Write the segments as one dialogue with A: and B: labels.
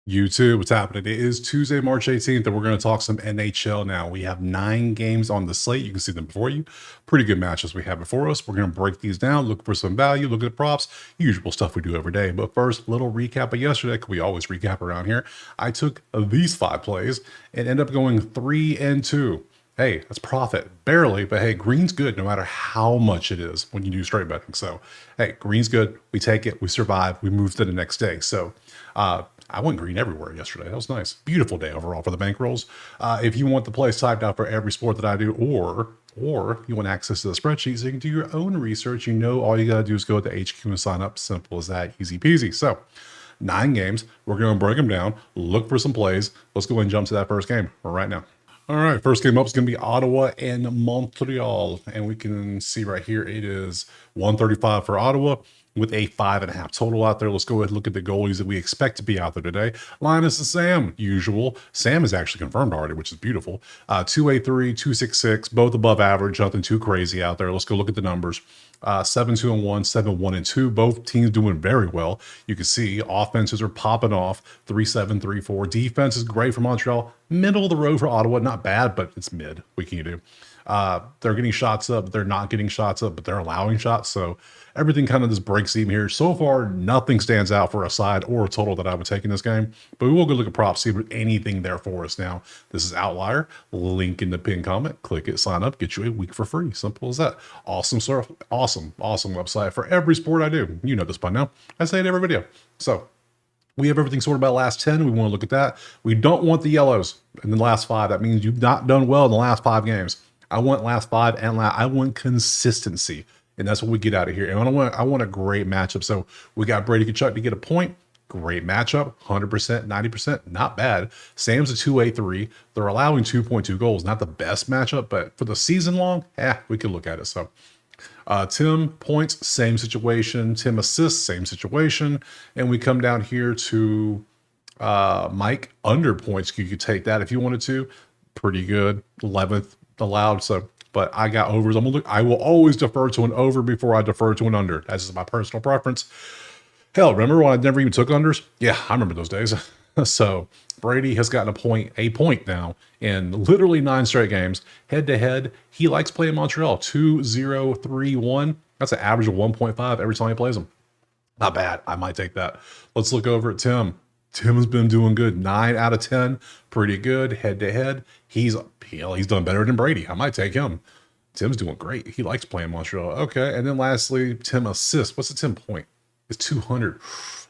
A: YouTube, what's happening? It is Tuesday, March 18th, and we're going to talk some NHL now. We have 9 games on the slate. You can see them before you. Pretty good matches we have before us. We're going to break these down, look for some value, look at the props, usual stuff we do every day. But first, little recap of yesterday, because we always recap around here. I took these 5 plays and ended up going 3-2. Hey, that's profit. Barely, but hey, green's good no matter how much it is when you do straight betting. So, hey, green's good. We take it. We survive. We move to the next day. So, I went green everywhere yesterday. That was nice. Beautiful day overall for the bankrolls. If you want the plays typed out for every sport that I do, or you want access to the spreadsheet so you can do your own research, you know all you got to do is go to HQ and sign up. Simple as that. Easy peasy. So, 9 games. We're going to break them down, look for some plays. Let's go ahead and jump to that first game right now. All right, first game up is going to be Ottawa and Montreal. And we can see right here, it is 135 for Ottawa with a 5.5 total out there. Let's go ahead and look at the goalies that we expect to be out there today. Linus and Sam, usual. Sam is actually confirmed already, which is beautiful. 283, 266, both above average, nothing too crazy out there. Let's go look at the numbers. 7-2-1, 7-1-2. Both teams doing very well. You can see offenses are popping off. 3-7, 3-4. Defense is great for Montreal. Middle of the road for Ottawa. Not bad, but it's mid. What can you do? They're getting shots up. They're not getting shots up, but they're allowing shots. So everything kind of just breaks even here. So far, nothing stands out for a side or a total that I would take in this game. But we will go look at props, see if there's anything there for us now. This is Outlier. Link in the pinned comment. Click it, sign up, get you a week for free. Simple as that. Awesome, sir. Awesome website for every sport I do. You know this by now. I say it every video. So we have everything sorted by last 10. We want to look at that. We don't want the yellows in the last 5. That means you've not done well in the last 5 games. I want last 5 and I want consistency. And that's what we get out of here. And I want a great matchup. So we got Brady Tkachuk to get a point. Great matchup. 100%, 90%. Not bad. Sam's a 2-8-3. They're allowing 2.2 goals. Not the best matchup, but for the season long, we could look at it. So Tim points, same situation. Tim assists, same situation. And we come down here to Mike under points. You could take that if you wanted to. Pretty good. 11th allowed. So, but I got overs. I will always defer to an over before I defer to an under. That's just my personal preference. Hell, remember when I never even took unders? Yeah, I remember those days. So Brady has gotten a point now in literally 9 straight games. Head to head, he likes playing Montreal. 2-0-3-1. That's an average of 1.5 every time he plays them. Not bad. I might take that. Let's look over at Tim. Tim's been doing good. 9 out of 10. Pretty good. Head to head. He's done better than Brady. I might take him. Tim's doing great. He likes playing Montreal. Okay. And then lastly, Tim assists. What's the Tim point? It's 200.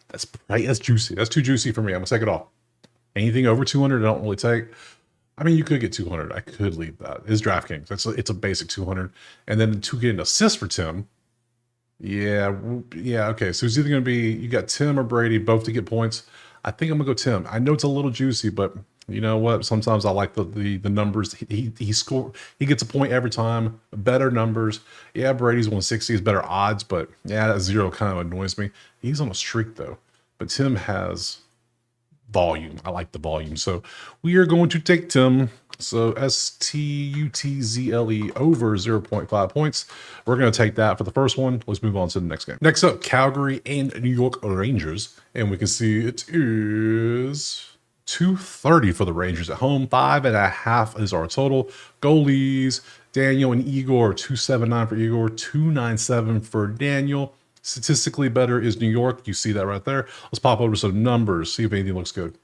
A: That's right. That's juicy. That's too juicy for me. I'm going to take it off. Anything over 200, I don't really take. I mean, you could get 200. I could leave that. It's DraftKings. It's a basic 200. And then to get an assist for Tim. Yeah. Okay. So it's either going to be, you got Tim or Brady both to get points. I think I'm gonna go Tim. I know it's a little juicy, but you know what? Sometimes I like the numbers. He gets a point every time. Better numbers. Yeah, Brady's 160 is better odds, but yeah, that 0 kind of annoys me. He's on a streak though. But Tim has volume. I like the volume. So we are going to take Tim. So STUTZLE over 0.5 points. We're going to take that for the first one. Let's move on to the next game. Next up, Calgary and New York Rangers. And we can see it is 230 for the Rangers at home. 5.5 is our total. Goalies, Daniel and Igor, 279 for Igor, 297 for Daniel. Statistically better is New York. You see that right there. Let's pop over some numbers, see if anything looks good.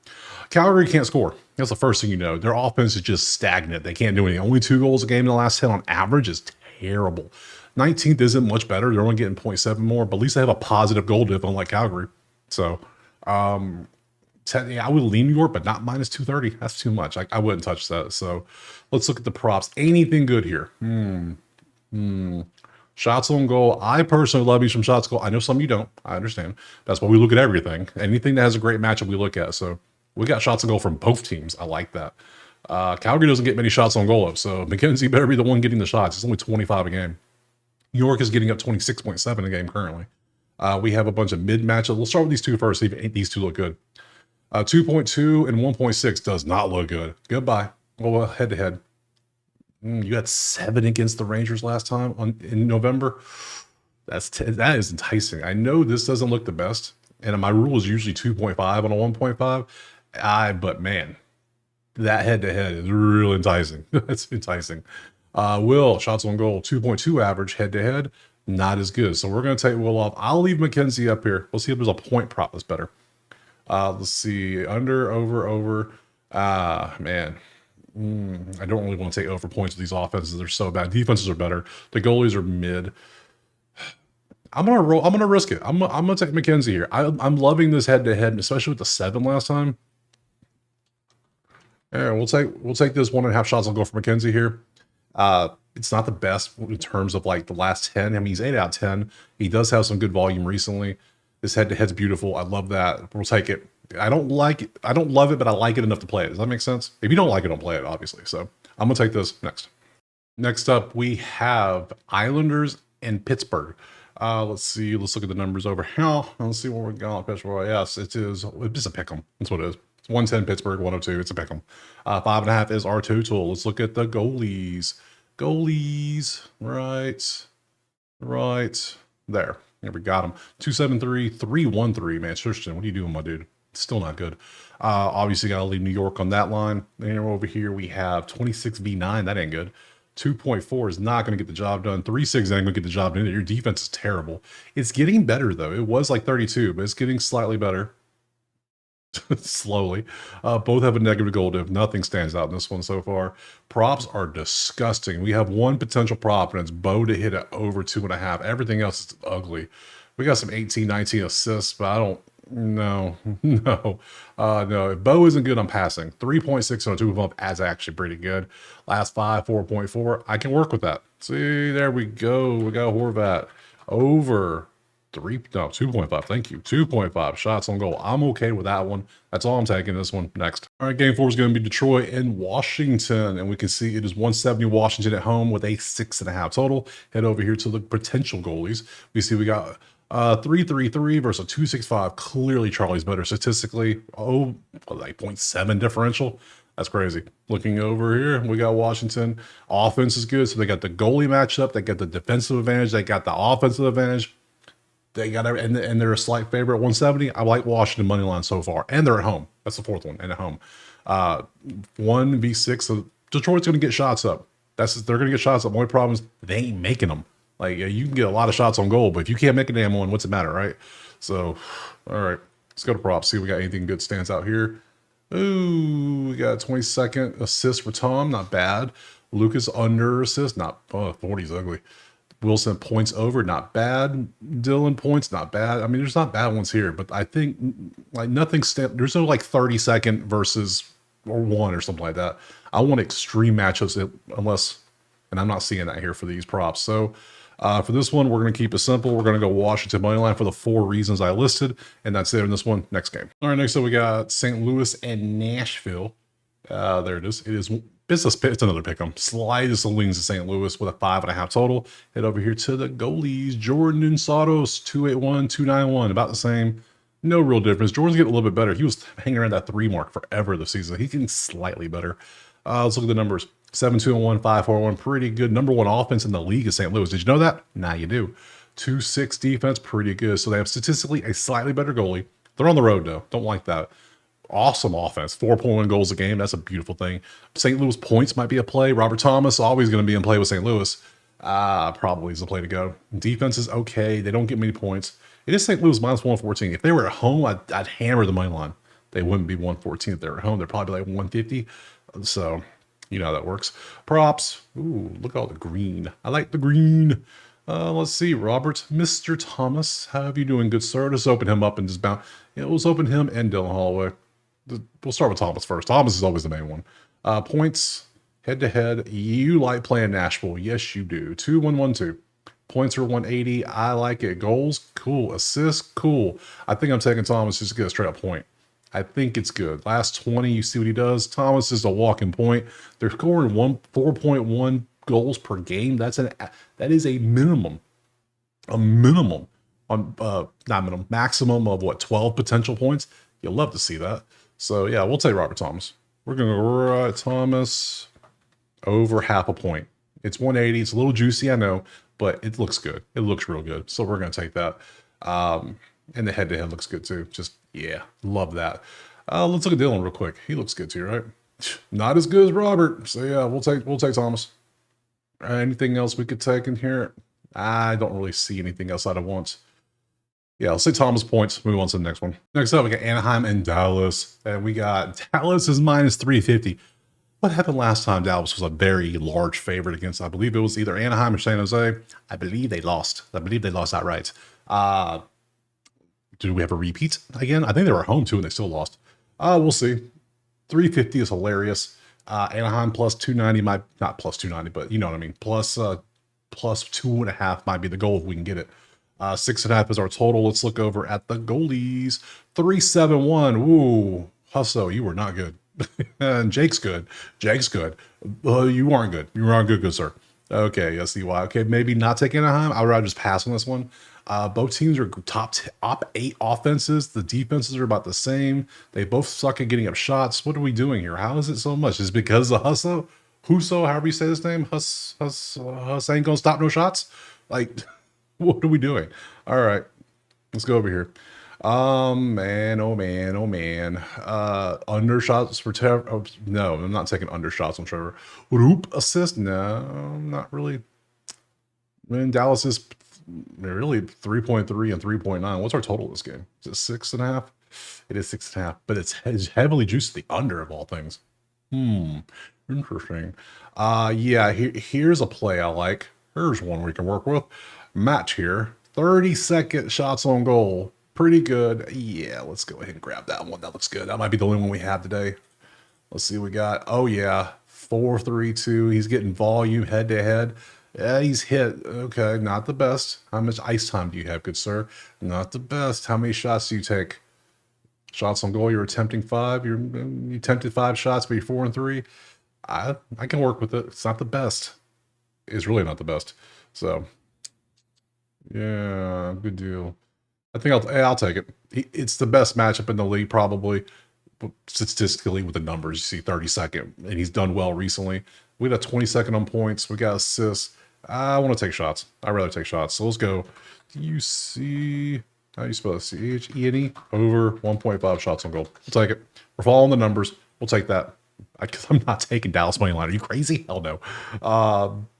A: Calgary can't score. That's the first thing you know. Their offense is just stagnant. They can't do anything. Only 2 goals a game in the last 10 on average is terrible. 19th isn't much better. They're only getting 0.7 more, but at least they have a positive goal diff, unlike Calgary. So, I would lean New York, but not minus 230. That's too much. I wouldn't touch that. So, let's look at the props. Anything good here? Shots on goal. I personally love you some shots on goal. I know some of you don't. I understand. That's why we look at everything. Anything that has a great matchup, we look at. So we got shots on goal from both teams. I like that. Calgary doesn't get many shots on goal up, so McKenzie better be the one getting the shots. It's only 25 a game. New York is getting up 26.7 a game currently. We have a bunch of mid matchups. We'll start with these 2 first. See if these 2 look good. 2.2 and 1.6 does not look good. Goodbye. Well, head to head. You had 7 against the Rangers last time in November. That is enticing. I know this doesn't look the best, and my rule is usually 2.5 on a 1.5. But man, that head-to-head is really enticing. That's enticing. Will, shots on goal, 2.2 average head-to-head, not as good. So we're going to take Will off. I'll leave McKenzie up here. We'll see if there's a point prop that's better. Let's see, under, over. Man, I don't really want to take over points with these offenses. They're so bad. Defenses are better. The goalies are mid. I'm gonna roll. I'm gonna risk it. I'm gonna take McKenzie here. I'm loving this head-to-head, especially with the 7 last time. Yeah, we'll take this 1.5 shots on goal for McKenzie here. It's not the best in terms of like the last 10. I mean, he's 8 out of 10. He does have some good volume recently. This head-to-head's beautiful. I love that. We'll take it. I don't like it. I don't love it, but I like it enough to play it. Does that make sense? If you don't like it, don't play it, obviously. So I'm gonna take this next. Next up, we have Islanders and Pittsburgh. Let's see. Let's look at the numbers over here. Let's see what we got. Pittsburgh. Yes, it is. It's just a pick'em. That's what it is. It's 110 Pittsburgh, 102. It's a pick'em. 5.5 is our total. Let's look at the goalies. Goalies. Right. There. We got them. 273, 313. Man, Tristan, what are you doing, my dude? Still not good. Obviously, got to leave New York on that line. And over here, we have 26 v9. That ain't good. 2.4 is not going to get the job done. 3.6 ain't going to get the job done. Your defense is terrible. It's getting better, though. It was like 32, but it's getting slightly better. Slowly. Both have a negative goal diff. Nothing stands out in this one so far. Props are disgusting. We have one potential prop, and it's Bo to hit it over 2.5. Everything else is ugly. We got some 18, 19 assists, but I don't. No. If Bo isn't good, I'm passing. 3.6 on a 2 bump is actually pretty good. Last 5, 4.4. I can work with that. See, there we go. We got Horvat over 2.5. Thank you. 2.5 shots on goal. I'm okay with that one. That's all I'm taking this one. Next. All right, game 4 is going to be Detroit and Washington. And we can see it is 170 Washington at home with a 6.5 total. Head over here to the potential goalies. We see we got 3.33 versus a 2.65. Clearly Charlie's better statistically. Like 0.7 differential. That's crazy. Looking over here, we got Washington. Offense is good. So they got the goalie matchup. They got the defensive advantage. They got the offensive advantage. They got and they're a slight favorite at 170. I like Washington money line so far, and they're at home. That's the 4th one, and at home. 1v6. So Detroit's going to get shots up. They're going to get shots up. Only problem is they ain't making them. Like you can get a lot of shots on goal, but if you can't make a damn one, what's it matter, right? So, all right, let's go to props. See if we got anything good stands out here. Ooh, we got a 22nd assist for Tom. Not bad. Lucas under assist. Not 40 is ugly. Wilson points over, not bad. Dylan points, not bad. I mean, there's not bad ones here, but I think like nothing. There's no like 30-second versus or 1 or something like that. I want extreme matchups unless, and I'm not seeing that here for these props. So for this one, we're going to keep it simple. We're going to go Washington money line for the 4 reasons I listed, and that's it in this one. Next game. All right, next up we got St. Louis and Nashville. There it is. It's another pick 'em. Slightest leans to St. Louis with a 5.5 total. Head over here to the goalies. Jordan and Satos, 281, 291, about the same. No real difference. Jordan's getting a little bit better. He was hanging around that 3 mark forever this season. He's getting slightly better. Let's look at the numbers. 7-2-1, 5-4-1. Pretty good. Number 1 offense in the league is St. Louis. Did you know that? Now you do. 2-6 defense. Pretty good. So they have statistically a slightly better goalie. They're on the road, though. Don't like that. Awesome offense. 4.1 goals a game. That's a beautiful thing. St. Louis points might be a play. Robert Thomas always going to be in play with St. Louis. Probably is the play to go. Defense is okay. They don't get many points. It is St. Louis minus 114. If they were at home, I'd hammer the money line. They wouldn't be 114 if they were at home. They're probably like 150. So you know how that works. Props. Ooh, look at all the green. I like the green. Let's see, Robert, Mr. Thomas. How are you doing, good sir? Just open him up and just bounce. Yeah, let's open him and Dylan Holloway. We'll start with Thomas first. Thomas is always the main one. Points, head-to-head. You like playing Nashville. Yes, you do. 2-1-1-2. Points are 180. I like it. Goals, cool. Assists, cool. I think I'm taking Thomas just to get a straight-up point. I think it's good. Last 20, you see what he does. Thomas is a walking point. They're scoring 4.1 goals per game. That is a minimum. A minimum. Not minimum. Maximum of what, 12 potential points? You'll love to see that. So, yeah, we'll take Robert Thomas. We're going to write Thomas over 0.5 point. It's 180. It's a little juicy, I know, but it looks good. It looks real good. So we're going to take that. And the head-to-head looks good, too. Just, yeah, love that. Let's look at Dylan real quick. He looks good too, right? Not as good as Robert. So yeah, we'll take Thomas. Anything else we could take in here? I don't really see anything else I'd want. Yeah, I'll say Thomas points. Move on to the next one. Next up, we got Anaheim and Dallas. And we got Dallas is minus 350. What happened last time Dallas was a very large favorite against, I believe it was either Anaheim or San Jose. I believe they lost. I believe they lost outright. Do we have a repeat again? I think they were home too and they still lost. We'll see. 350 is hilarious. Anaheim plus 290 might, not plus 290, but you know what I mean. Plus 2.5 might be the goal if we can get it. 6.5 is our total. Let's look over at the goalies. 371. Ooh, Husso, you were not good. And Jake's good. Jake's good. You weren't good. You weren't good, sir. Okay, I see why. Okay, maybe not take Anaheim. I would rather just pass on this one. Both teams are top 8 offenses. The defenses are about the same. They both suck at getting up shots. What are we doing here? How is it so much? Is it because of Husso? Husso, however you say his name? Huss ain't gonna stop no shots? Like, what are we doing? All right, let's go over here. Man, oh man, oh man. Undershots for Trevor. Oh, no, I'm not taking undershots on Trevor. Roop assist? No, not really. I mean, Dallas is really 3.3 and 3.9. What's our total this game? Is it 6.5? It is 6.5, but it's heavily juiced to the under of all things. Interesting. Yeah, here's a play I like. Here's one we can work with. Match here. 30-second shots on goal. Pretty good. Yeah, let's go ahead and grab that one. That looks good. That might be the only one we have today. Let's see what we got. Oh, yeah. 4-3-2. He's getting volume head to head. Yeah, he's hit. Okay, not the best. How much ice time do you have, good sir? Not the best. How many shots do you take? Shots on goal, you're attempting 5. You attempted 5 shots, but you're 4 and 3. I can work with it. It's not the best. It's really not the best. So, yeah, good deal. I think I'll take it. It's the best matchup in the league, probably. Statistically, with the numbers, you see 32nd, and he's done well recently. We got 22nd on points. We got assists. I want to take shots. I'd rather take shots. So let's go. Do you see? How do you spell it? C-H-E-N-E? Over 1.5 shots on goal. We'll take it. We're following the numbers. We'll take that. Because I'm not taking Dallas money line. Are you crazy? Hell no.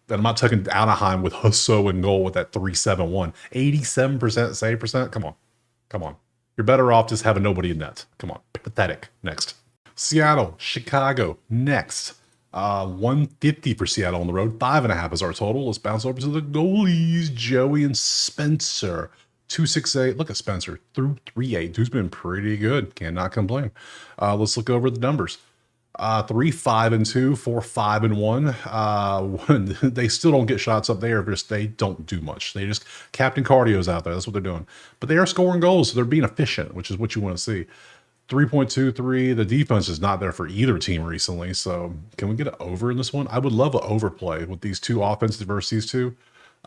A: And I'm not taking Anaheim with Husso in goal with that 371. 87% save percent? Come on. Come on. You're better off just having nobody in net. Come on. Pathetic. Next. Seattle, Chicago. Next. 150 for Seattle on the road. 5.5 is our total. Let's bounce over to the goalies. Joey and Spencer. 268. Look at Spencer. Through 3.8. Who's been pretty good. Cannot complain. Let's look over the numbers. 3-5-2, 4-5-1. They still don't get shots up there, but they don't do much. They just Captain Cardio's out there. That's what they're doing. But they are scoring goals, so they're being efficient, which is what you want to see. 3.23. The defense is not there for either team recently. So can we get an over in this one? I would love an overplay with these two offenses versus these two.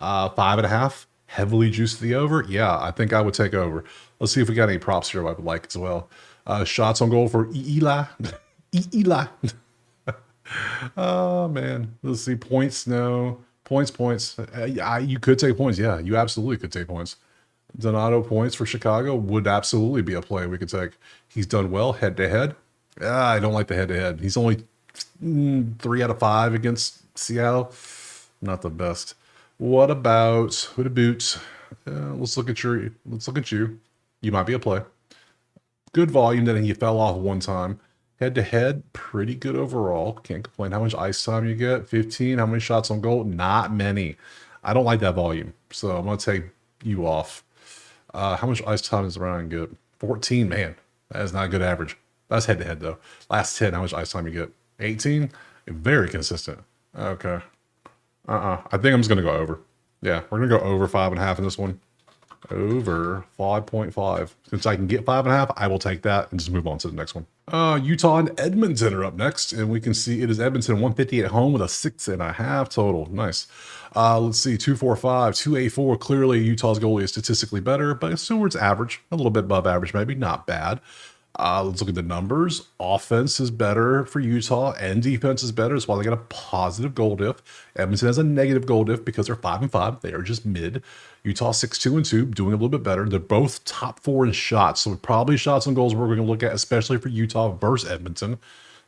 A: 5.5. Heavily juiced the over. Yeah, I think I would take over. Let's see if we got any props here I would like as well. Shots on goal for Eli. Eli. Oh man, let's see. Points, no. Points. You could take points. Yeah, you absolutely could take points. Donato points for Chicago would absolutely be a play we could take. He's done well head to head. I don't like the head to head. He's only 3 out of 5 against Seattle. Not the best. What about who to boot? Let's look at you. You might be a play. Good volume. Then he fell off one time. Head to head, pretty good overall. Can't complain. How much ice time you get? 15. How many shots on goal? Not many. I don't like that volume, so I'm gonna take you off. How much ice time is Ryan get? 14. Man, that is not a good average. That's head to head though. Last 10. How much ice time you get? 18. Very consistent. Okay. I think I'm just gonna go over. Yeah, we're gonna go over 5.5 in this one. Over 5.5. Since I can get 5.5, I will take that and just move on to the next one. Utah and Edmonton are up next, and we can see it is Edmonton 150 at home with a 6.5 total. Nice. Let's see, 245, 284. Clearly, Utah's goalie is statistically better, but Seward's average, a little bit above average, maybe not bad. Let's look at the numbers. Offense is better for Utah and defense is better. That's why they got a positive goal diff. Edmonton has a negative goal diff because they're 5-5. They are just mid. Utah 6-2-2, doing a little bit better. They're both top 4 in shots. So probably shots and goals we're going to look at, especially for Utah versus Edmonton.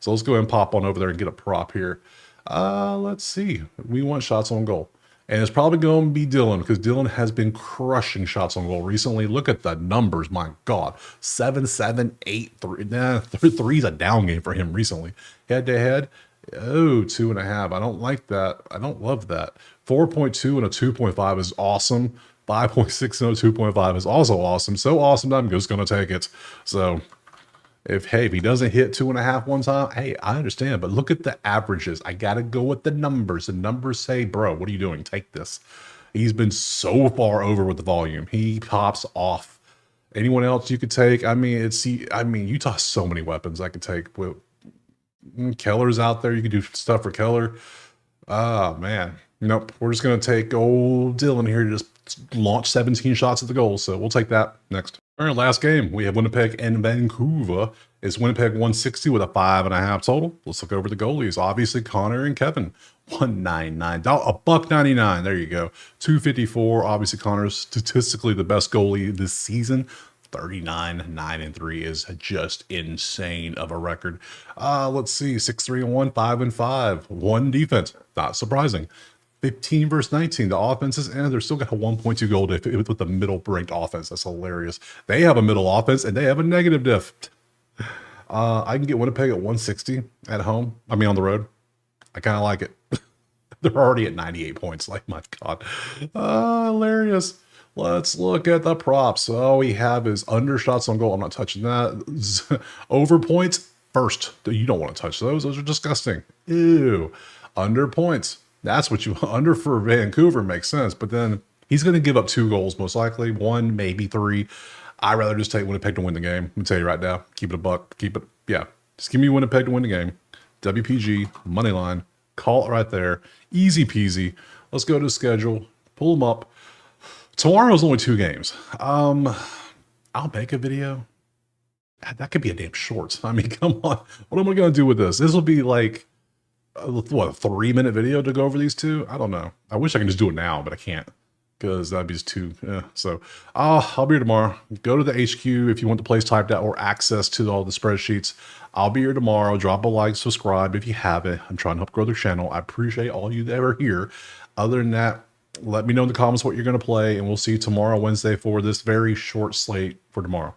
A: So let's go ahead and pop on over there and get a prop here. Let's see. We want shots on goal. And it's probably going to be Dylan because Dylan has been crushing shots on goal recently. Look at the numbers. My God. 7, 7, 8, 3. Nah, 3 is a down game for him recently. Head to head. Oh, 2.5. I don't like that. I don't love that. 4.2 and a 2.5 is awesome. 5.6 and a 2.5 is also awesome. So awesome that I'm just going to take it. So if he doesn't hit 2.5 one time, hey, I understand. But look at the averages. I got to go with the numbers. The numbers say, bro, what are you doing? Take this. He's been so far over with the volume. He pops off. Anyone else you could take? I mean, Utah has so many weapons I could take. Keller's out there. You could do stuff for Keller. Oh, man. Nope. We're just going to take old Dylan here to just launch 17 shots at the goal. So we'll take that next. All right, last game. We have Winnipeg and Vancouver. It's Winnipeg 160 with a 5.5 total. Let's look over the goalies. Obviously, Connor and Kevin. 199. $1.99. There you go. 254. Obviously, Connor's statistically the best goalie this season. 39, 9-3 is just insane of a record. Let's see. 6-3-1, 5-5. 1 defense. Not surprising. 15 versus 19. The offenses, and they're still got a 1.2 goal diff with the middle ranked offense. That's hilarious. They have a middle offense and they have a negative diff. I can get Winnipeg at 160 at home. I mean, on the road. I kind of like it. They're already at 98 points. Like, my God. Hilarious. Let's look at the props. All we have is under shots on goal. I'm not touching that. Over points first. You don't want to touch those. Those are disgusting. Ew. Under points. That's what you under for Vancouver makes sense. But then he's going to give up 2 goals, most likely. 1, maybe 3. I'd rather just take Winnipeg to win the game. I'm going to tell you right now. Keep it a buck. Keep it. Yeah. Just give me Winnipeg to win the game. WPG, money line. Call it right there. Easy peasy. Let's go to the schedule. Pull them up. Tomorrow's only 2 games. I'll make a video. That could be a damn short. I mean, come on. What am I going to do with this? This will be like, what, a 3-minute video to go over these 2? I don't know. I wish I could just do it now, but I can't because that'd be just too. So I'll be here tomorrow. Go to the HQ if you want the place typed out or access to all the spreadsheets. I'll be here tomorrow. Drop a like, subscribe if you haven't. I'm trying to help grow the channel. I appreciate all you that are here. Other than that, let me know in the comments what you're going to play, and we'll see you tomorrow, Wednesday, for this very short slate for tomorrow.